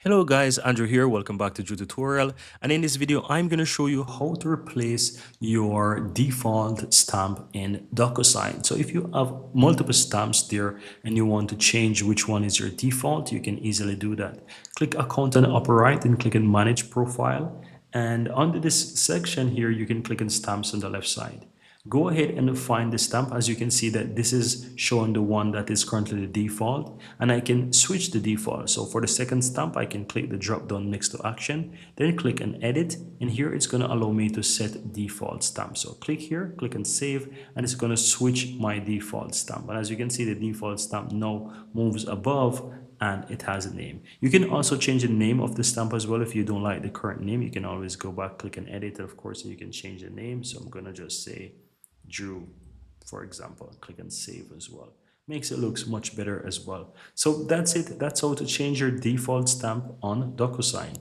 Hello guys, Andrew here. Welcome back to Drew Tutorial. And in this video, I'm going to show you how to replace your default stamp in DocuSign. So if you have multiple stamps there and you want to change which one is your default, you can easily do that. Click Account on the upper right and click on Manage Profile. And under this section here, you can click on Stamps on the left side. Go ahead and find the stamp. As you can see that this is showing the one that is currently the default, and I can switch the default. So for the second stamp, I can click the drop down next to action, then click and edit, and here it's going to allow me to set default stamp. So click here, click and save, and it's going to switch my default stamp. And as you can see, the default stamp now moves above and it has a name. You can also change the name of the stamp as well. If you don't like the current name, you can always go back, click and edit. Of course, you can change the name. So I'm going to just say Drew, for example. Click and save as well. Makes it looks much better as well. So that's it. That's how to change your default stamp on DocuSign.